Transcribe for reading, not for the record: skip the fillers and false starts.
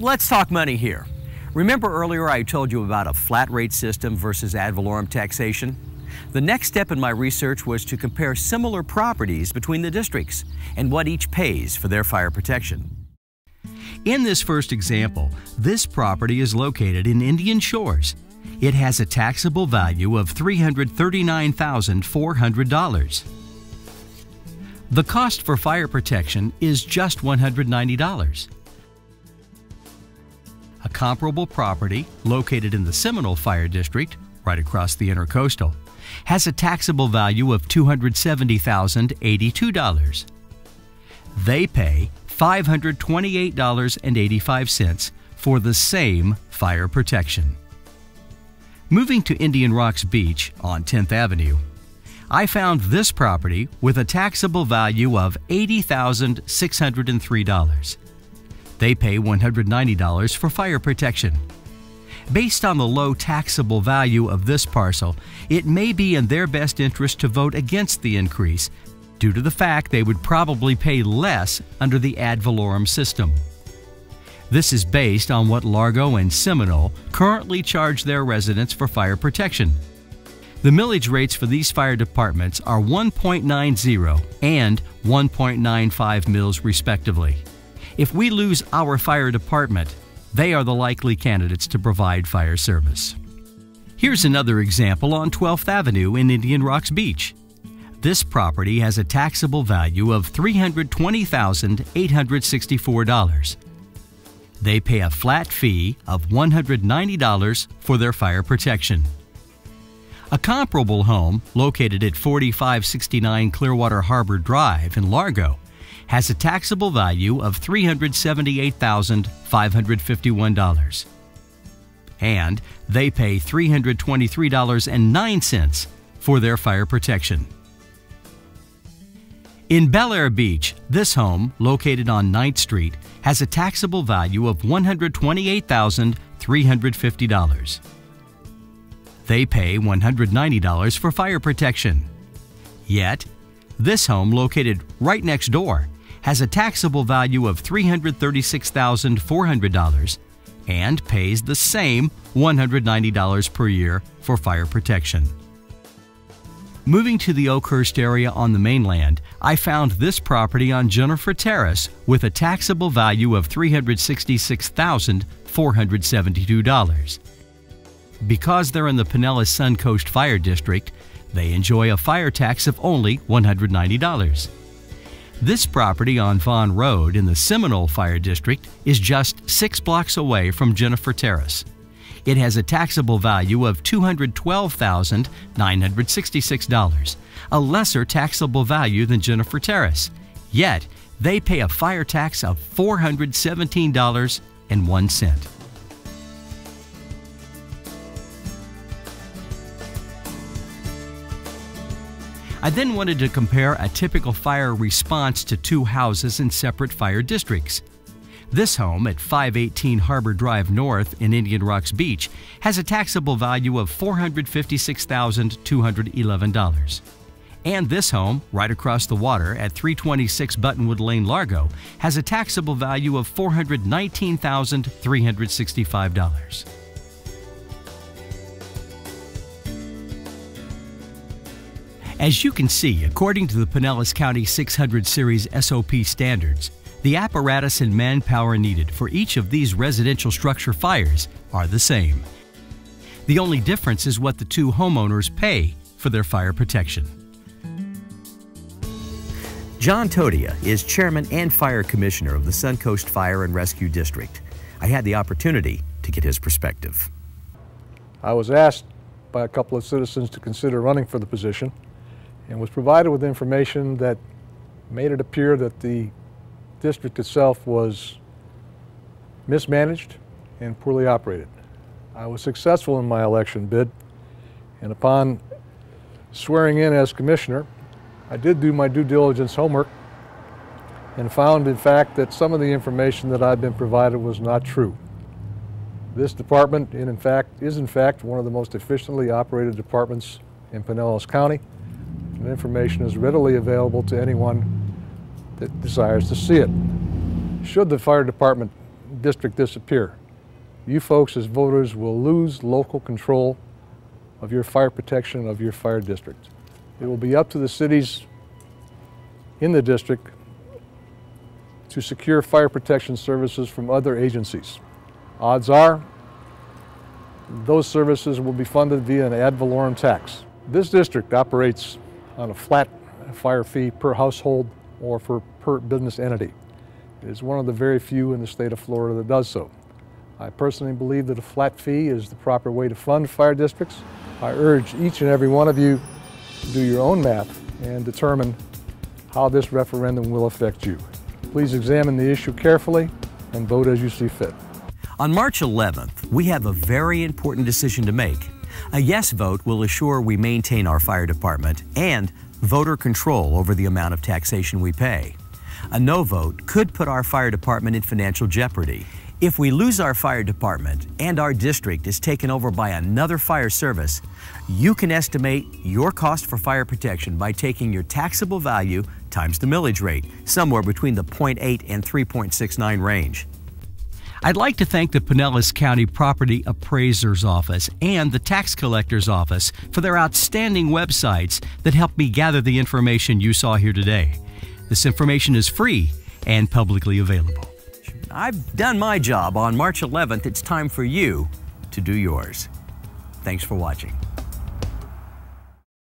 Let's talk money here. Remember earlier I told you about a flat rate system versus ad valorem taxation? The next step in my research was to compare similar properties between the districts and what each pays for their fire protection. In this first example, this property is located in Indian Shores. It has a taxable value of $339,400. The cost for fire protection is just $190. A comparable property located in the Seminole Fire District, right across the Intercoastal, has a taxable value of $270,082. They pay $528.85 for the same fire protection. Moving to Indian Rocks Beach on 10th Avenue, I found this property with a taxable value of $80,603. They pay $190 for fire protection. Based on the low taxable value of this parcel, it may be in their best interest to vote against the increase due to the fact they would probably pay less under the ad valorem system. This is based on what Largo and Seminole currently charge their residents for fire protection. The millage rates for these fire departments are 1.90 and 1.95 mills respectively. If we lose our fire department, they are the likely candidates to provide fire service. Here's another example on 12th Avenue in Indian Rocks Beach. This property has a taxable value of $320,864. They pay a flat fee of $190 for their fire protection. A comparable home located at 4569 Clearwater Harbor Drive in Largo has a taxable value of $378,551. And they pay $323.09 for their fire protection. In Bel Air Beach, this home, located on 9th Street, has a taxable value of $128,350. They pay $190 for fire protection. Yet, this home, located right next door, has a taxable value of $336,400 and pays the same $190 per year for fire protection. Moving to the Oakhurst area on the mainland, I found this property on Jennifer Terrace with a taxable value of $366,472. Because they're in the Pinellas Suncoast Fire District, they enjoy a fire tax of only $190. This property on Vaughn Road in the Seminole Fire District is just 6 blocks away from Jennifer Terrace. It has a taxable value of $212,966, a lesser taxable value than Jennifer Terrace. Yet, they pay a fire tax of $417.01. I then wanted to compare a typical fire response to two houses in separate fire districts. This home at 518 Harbor Drive North in Indian Rocks Beach has a taxable value of $456,211. And this home, right across the water at 326 Buttonwood Lane, Largo, has a taxable value of $419,365. As you can see, according to the Pinellas County 600 Series SOP standards, the apparatus and manpower needed for each of these residential structure fires are the same. The only difference is what the two homeowners pay for their fire protection. John Todia is Chairman and Fire Commissioner of the Suncoast Fire and Rescue District. I had the opportunity to get his perspective. I was asked by a couple of citizens to consider running for the position and was provided with information that made it appear that the district itself was mismanaged and poorly operated. I was successful in my election bid, and upon swearing in as commissioner, I did do my due diligence homework and found, in fact, that some of the information that I'd been provided was not true. This department, is in fact one of the most efficiently operated departments in Pinellas County. And information is readily available to anyone that desires to see it. Should the fire department district disappear. You folks as voters will lose local control of your fire protection of your fire district. It will be up to the cities in the district to secure fire protection services from other agencies. Odds are those services will be funded via an ad valorem tax. This district operates on a flat fire fee per household or per business entity. It is one of the very few in the state of Florida that does so. I personally believe that a flat fee is the proper way to fund fire districts. I urge each and every one of you to do your own math and determine how this referendum will affect you. Please examine the issue carefully and vote as you see fit. On March 11th, we have a very important decision to make. A yes vote will assure we maintain our fire department and voter control over the amount of taxation we pay. A no vote could put our fire department in financial jeopardy. If we lose our fire department and our district is taken over by another fire service, you can estimate your cost for fire protection by taking your taxable value times the millage rate, somewhere between the 0.8 and 3.69 range. I'd like to thank the Pinellas County Property Appraiser's Office and the Tax Collector's Office for their outstanding websites that helped me gather the information you saw here today. This information is free and publicly available. I've done my job. On March 11th, it's time for you to do yours. Thanks for watching.